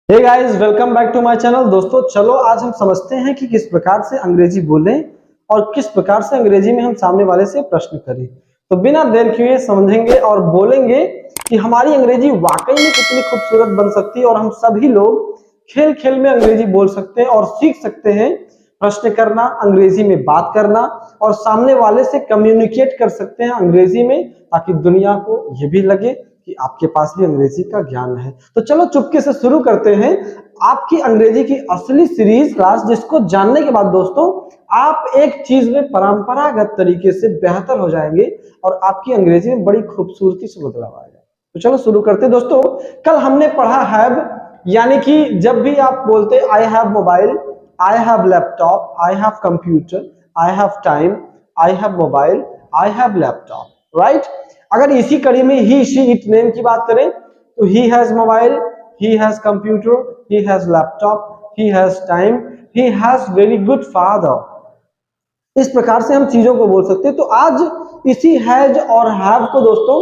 Hey guys, welcome back to my channel. दोस्तों चलो आज हम समझते हैं कि किस प्रकार से अंग्रेजी बोलें और किस प्रकार से अंग्रेजी में हम सामने वाले से प्रश्न करें। तो बिना देर किए समझेंगे और बोलेंगे कि हमारी अंग्रेजी वाकई में कितनी खूबसूरत बन सकती है और हम सभी लोग खेल खेल में अंग्रेजी बोल सकते हैं और सीख सकते हैं प्रश्न करना, अंग्रेजी में बात करना और सामने वाले से कम्युनिकेट कर सकते हैं अंग्रेजी में, ताकि दुनिया को ये भी लगे कि आपके पास भी अंग्रेजी का ज्ञान है। तो चलो चुपके से शुरू करते हैं आपकी अंग्रेजी की असली सीरीज क्लास, जिसको जानने के बाद दोस्तों आप एक चीज में परंपरागत तरीके से बेहतर हो जाएंगे और आपकी अंग्रेजी में बड़ी खूबसूरती से बदलाव आएगा। तो चलो शुरू करते हैं दोस्तों। कल हमने पढ़ा हैव, यानी कि जब भी आप बोलते I have mobile, I have laptop, I have computer, I have time, I have mobile, I have laptop, right. अगर इसी कड़ी में ही शी इट नेम की बात करें तो he has mobile, he has computer, he has laptop, he has time, he has very good father. इस प्रकार से हम चीजों को बोल सकते हैं। तो आज इसी हैज और हैव को दोस्तों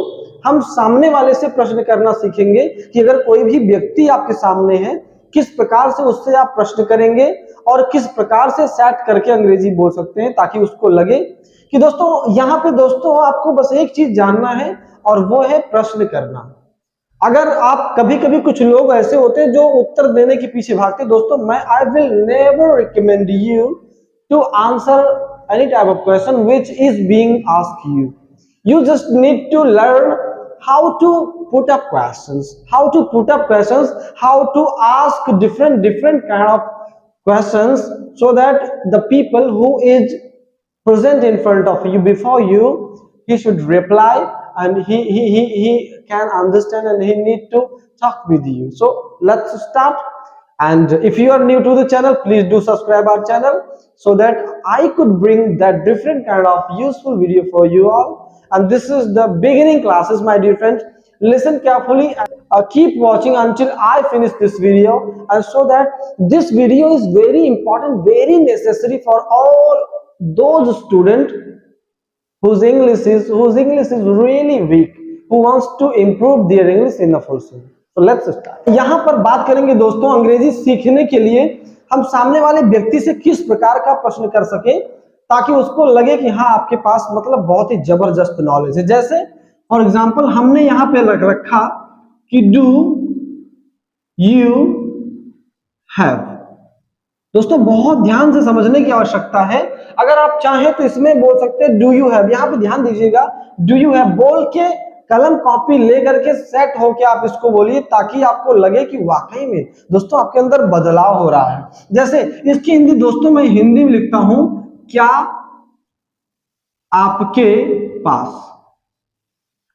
हम सामने वाले से प्रश्न करना सीखेंगे कि अगर कोई भी व्यक्ति आपके सामने है, किस प्रकार से उससे आप प्रश्न करेंगे और किस प्रकार से सेट करके अंग्रेजी बोल सकते हैं, ताकि उसको लगे कि दोस्तों यहाँ पे दोस्तों आपको बस एक चीज जानना है और वो है प्रश्न करना। अगर आप कभी कभी कुछ लोग ऐसे होते हैं जो उत्तर देने के पीछे भागते, दोस्तों मैं I will never recommend you to answer any type of question which is being asked you. You just need to learn how to put up questions, how to ask different kind of questions, so that the people who is present in front of you, before you, he should reply and he can understand and he need to talk with you. So let's start. And if you are new to the channel, please do subscribe our channel so that I could bring that different kind of useful video for you all. And this is the beginning classes, my dear friends. Listen carefully and keep watching until I finish this video, and so that this video is very important, very necessary for all those students whose English is really weak, who wants to improve their English in a full swing. So let's start. यहाँ पर बात करेंगे दोस्तों अंग्रेजी सीखने के लिए हम सामने वाले व्यक्ति से किस प्रकार का प्रश्न कर सके ताकि उसको लगे कि हाँ आपके पास मतलब बहुत ही जबरदस्त नॉलेज है। जैसे फॉर एग्जांपल हमने यहाँ पे रख रखा कि डू यू हैव। दोस्तों बहुत ध्यान से समझने की आवश्यकता है। अगर आप चाहें तो इसमें बोल सकते हैं डू यू हैव। यहाँ पे ध्यान दीजिएगा, डू यू हैव बोल के कलम कॉपी लेकर के सेट होके आप इसको बोलिए, ताकि आपको लगे कि वाकई में दोस्तों आपके अंदर बदलाव हो रहा है। जैसे इसकी हिंदी दोस्तों मैं हिंदी में लिखता हूं, क्या आपके पास।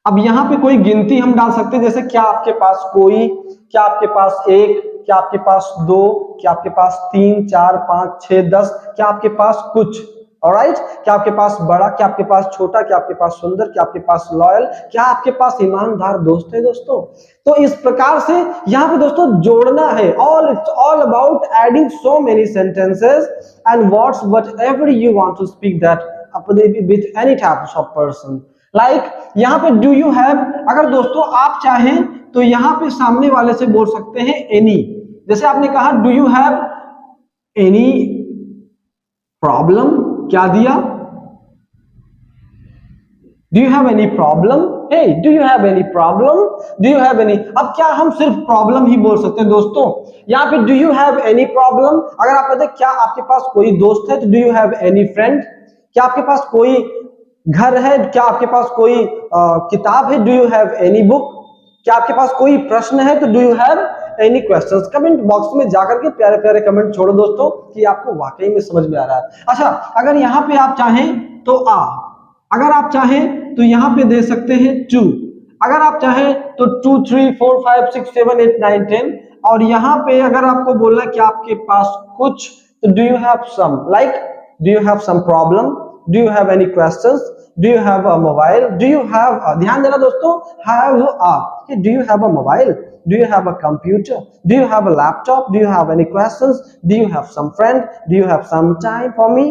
अब यहां पे कोई गिनती हम डाल सकते हैं, जैसे क्या आपके पास कोई, क्या आपके पास एक, क्या आपके पास दो, क्या आपके पास 3, 4, 5, 6, 10, क्या आपके पास कुछ, ऑलराइट। क्या आपके पास बड़ा, क्या आपके पास छोटा, क्या आपके पास सुंदर, क्या आपके पास लॉयल, क्या आपके पास ईमानदार दोस्त है दोस्तों। तो इस प्रकार से यहाँ पे दोस्तों जोड़ना है। It's all about adding so many sentences and words whatever you want to speak that with any type of person. Like यहाँ पे डू यू हैव, अगर दोस्तों आप चाहें तो यहाँ पे सामने वाले से बोल सकते हैं एनी। जैसे आपने कहा do you have any problem, क्या दिया, do you have any problem, hey do you have any problem, do you have any. अब क्या हम सिर्फ प्रॉब्लम ही बोल सकते हैं दोस्तों। यहाँ पे do you have any problem, अगर आप कहते हैं क्या आपके पास कोई दोस्त है तो do you have any friend, क्या आपके पास कोई घर है, क्या आपके पास कोई किताब है, do you have any book, क्या आपके पास कोई प्रश्न है तो do you have any questions. Comment box में जाकर के प्यारे प्यारे कमेंट छोड़ो दोस्तों कि आपको वाकई में समझ में आ रहा है। अच्छा, अगर यहाँ पे आप चाहें तो अगर आप चाहें तो यहाँ पे दे सकते हैं टू, अगर आप चाहें तो 2, 3, 4, 5, 6, 7, 8, 9, 10। और यहाँ पे अगर आपको बोलना कि आपके पास कुछ तो do you have some, like do you have some problem, do you have any questions, do you have a mobile, do you have ध्यान देना दोस्तों, have do you have a mobile, do you have a computer, do you have a laptop, do you have any questions, do you have some friend, do you have some time for me।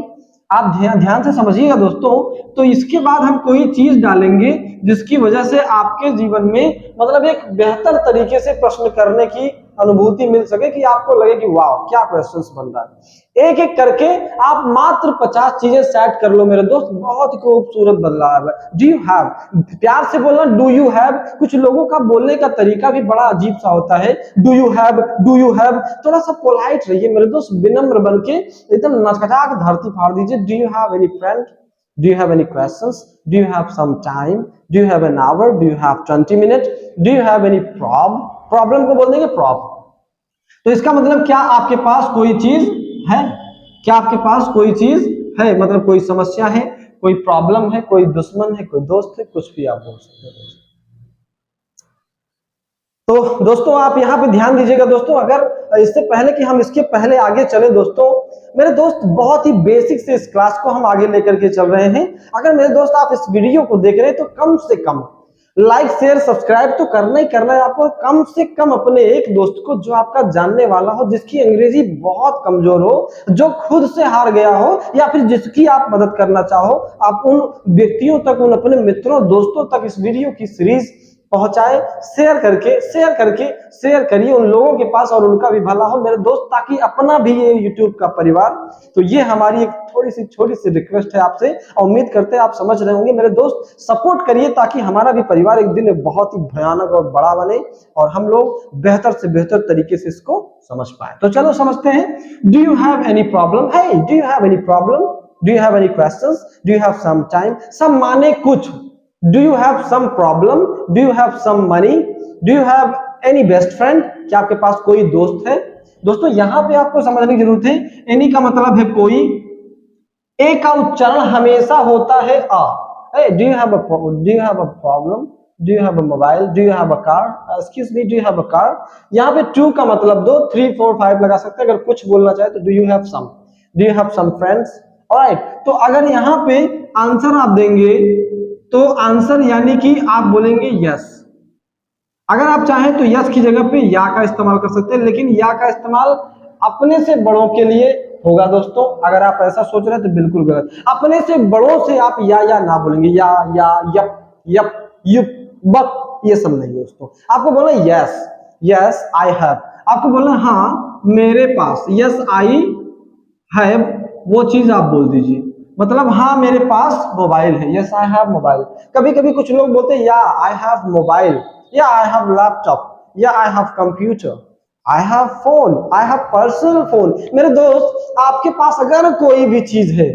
आप ध्यान से समझिएगा दोस्तों। तो इसके बाद हम कोई चीज डालेंगे जिसकी वजह से आपके जीवन में मतलब एक बेहतर तरीके से प्रश्न करने की अनुभूति मिल सके कि आपको लगे कि वाह क्या क्वेश्चंस बन रहा है। एक एक करके आप मात्र 50 चीजें सेट कर लो मेरे दोस्त, बहुत ही खूबसूरत बदलाव है। डू यू हैव, प्यार से बोलना डू यू हैव। कुछ लोगों का बोलने का तरीका भी बड़ा अजीब सा होता है, do you have, do you have. थोड़ा सा पोलाइट रहिए मेरे दोस्त, विनम्र बन के एकदम नचखटा के धरती फाड़ दीजिए। Do you have any friend, do you have any questions, do you have some time, do you have an hour, do you have 20 minutes, do you have any problem को बोल देंगे प्रॉब। तो इसका मतलब क्या आपके पास कोई चीज है, क्या आपके पास कोई चीज है, मतलब कोई समस्या है, कोई प्रॉब्लम है, कोई दुश्मन है, कोई दोस्त है, कुछ भी आप बोल सकते हैं। तो दोस्तों आप यहाँ पे ध्यान दीजिएगा दोस्तों, अगर इससे पहले कि हम इसके पहले आगे चले दोस्तों, मेरे दोस्त बहुत ही बेसिक से इस क्लास को हम आगे लेकर के चल रहे हैं। अगर मेरे दोस्त आप इस वीडियो को देख रहे हैं तो कम से कम लाइक शेयर सब्सक्राइब तो करना ही करना है आपको। कम से कम अपने एक दोस्त को जो आपका जानने वाला हो, जिसकी अंग्रेजी बहुत कमजोर हो, जो खुद से हार गया हो, या फिर जिसकी आप मदद करना चाहो, आप उन व्यक्तियों तक, उन अपने मित्रों दोस्तों तक इस वीडियो की सीरीज पहुंचाए। शेयर करिए उन लोगों के पास और उनका भी भला हो मेरे दोस्त, ताकि अपना भी ये YouTube का परिवार। तो ये हमारी एक थोड़ी सी छोटी सी रिक्वेस्ट है आपसे, और उम्मीद करते हैं आप समझ रहे होंगे मेरे दोस्त। सपोर्ट करिए ताकि हमारा भी परिवार एक दिन बहुत ही भयानक और बड़ा बने और हम लोग बेहतर से बेहतर तरीके से इसको समझ पाए। तो चलो समझते हैं। Do you have any problem, hey, do you have any problem, do you have any questions, do you have some time। some माने कुछ, do you have some problem, do you have some money, do you have any best friend, क्या आपके पास कोई दोस्त है। दोस्तों यहाँ पे आपको समझने की जरूरत है, एनी का मतलब है कोई, ए का उच्चारण हमेशा होता है आ। do you have a problem, do you have a mobile, do you have a car, excuse me, do you have a car। यहाँ पे टू का मतलब दो, 3 4 5 लगा सकते हैं अगर कुछ बोलना चाहे तो। do you have some, do you have some friends, alright। तो अगर यहाँ पे आंसर आप देंगे तो आंसर यानी कि आप बोलेंगे यस। अगर आप चाहें तो यस की जगह पे या का इस्तेमाल कर सकते हैं, लेकिन या का इस्तेमाल अपने से बड़ों के लिए होगा दोस्तों। अगर आप ऐसा सोच रहे हैं तो बिल्कुल गलत। अपने से बड़ों से आप या ना बोलेंगे, या यप यप युप बक, ये सब नहीं दोस्तों। आपको बोलना यस, यस आई हैव। आपको बोलना हाँ मेरे पास, यस आई हैव, वो चीज आप बोल दीजिए। मतलब हाँ मेरे पास मोबाइल है, यस आई हैव मोबाइल। कभी कभी कुछ लोग बोलते हैं या आई हैव मोबाइल, या आई हैव लैपटॉप, या I have computer, I have phone, I have personal phone. मेरे दोस्त आपके पास अगर कोई भी चीज है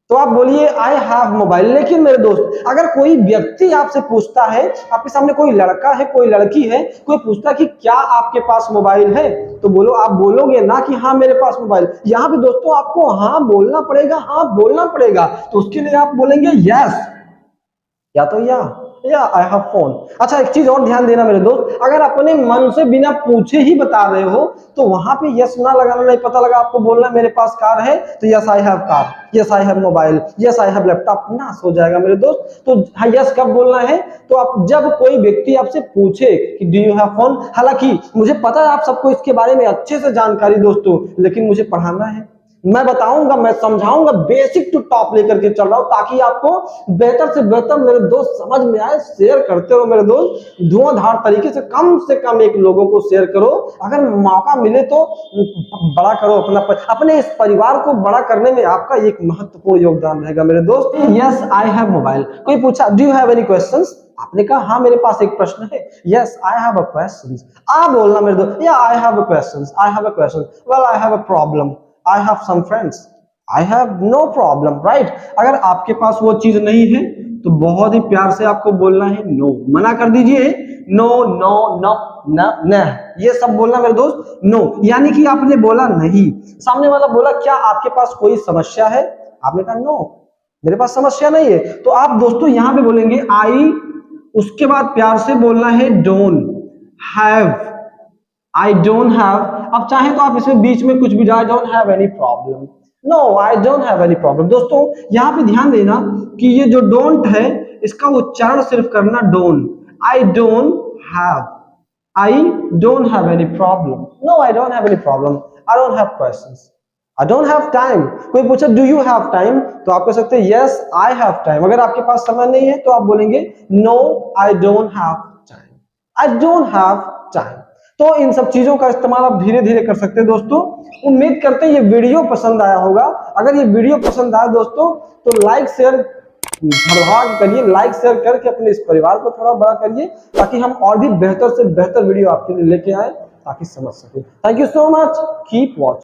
तो आप बोलिए आई हैव मोबाइल। लेकिन मेरे दोस्त अगर कोई व्यक्ति आपसे पूछता है, आपके सामने कोई लड़का है, कोई लड़की है, कोई पूछता है कि क्या आपके पास मोबाइल है, तो बोलो, आप बोलोगे ना कि हाँ मेरे पास मोबाइल। यहाँ पे दोस्तों आपको हाँ बोलना पड़ेगा, हाँ बोलना पड़ेगा। तो उसके लिए आप बोलेंगे यस, या तो या आई हैव फोन। अच्छा एक चीज और ध्यान देना मेरे दोस्त, अगर अपने मन से बिना पूछे ही बता रहे हो तो वहां पे यस ना लगाना। नहीं पता लगा आपको बोलना मेरे पास कार है तो yes I have car, yes I have mobile, yes I have laptop, ना सो जाएगा मेरे दोस्त। तो हाँ यस कब बोलना है, तो आप जब कोई व्यक्ति आपसे पूछे कि डू यू हैव फोन। हालांकि मुझे पता है आप सबको इसके बारे में अच्छे से जानकारी दोस्तों, लेकिन मुझे पढ़ाना है, मैं बताऊंगा, मैं समझाऊंगा, बेसिक टू टॉप लेकर के चल रहा हूं ताकि आपको बेहतर से बेहतर मेरे दोस्त समझ में आए। शेयर करते रहो मेरे दोस्त, धुआंधार तरीके से कम एक लोगों को शेयर करो। अगर मौका मिले तो बड़ा करो अपने इस परिवार को बड़ा करने में आपका एक महत्वपूर्ण योगदान रहेगा मेरे दोस्त। Yes I have mobile. कोई पूछा do you have any questions, आपने कहा हाँ मेरे पास एक प्रश्न है, yes I have a question. आप बोलना मेरे दोस्त, या I have a question, I have a question, well I have a problem, I have some friends, I have no problem, right। अगर आपके पास वो चीज नहीं है तो बहुत ही प्यार से आपको बोलना है नो, मना कर दीजिए। नो नो नो न, ये सब बोलना मेरे दोस्त नो, यानी कि आपने बोला नहीं। सामने वाला बोला क्या आपके पास कोई समस्या है, आपने कहा नो मेरे पास समस्या नहीं है, तो आप दोस्तों यहाँ पे बोलेंगे आई, उसके बाद प्यार से बोलना है don't have, I don't have. अब चाहे तो आप इसमें बीच में कुछ भी डाल, don't have any problem, no I don't have any problem. दोस्तों यहाँ पे ध्यान देना कि ये जो डोंट है इसका उच्चारण सिर्फ करना don't. I don't have any problem, no I don't have any problem, I don't have questions, I don't have time. कोई पूछे डू यू हैव टाइम, तो आप कह सकते हैं यस आई हैव टाइम। अगर आपके पास समय नहीं है तो आप बोलेंगे no I don't have time, I don't have time. तो इन सब चीजों का इस्तेमाल आप धीरे धीरे कर सकते हैं दोस्तों। उम्मीद करते हैं ये वीडियो पसंद आया होगा। अगर ये वीडियो पसंद आया दोस्तों तो लाइक शेयर भरभाग करिए, लाइक शेयर करके अपने इस परिवार को थोड़ा बड़ा करिए, ताकि हम और भी बेहतर से बेहतर वीडियो आपके लिए लेके आए, ताकि समझ सके। Thank you so much, keep watching.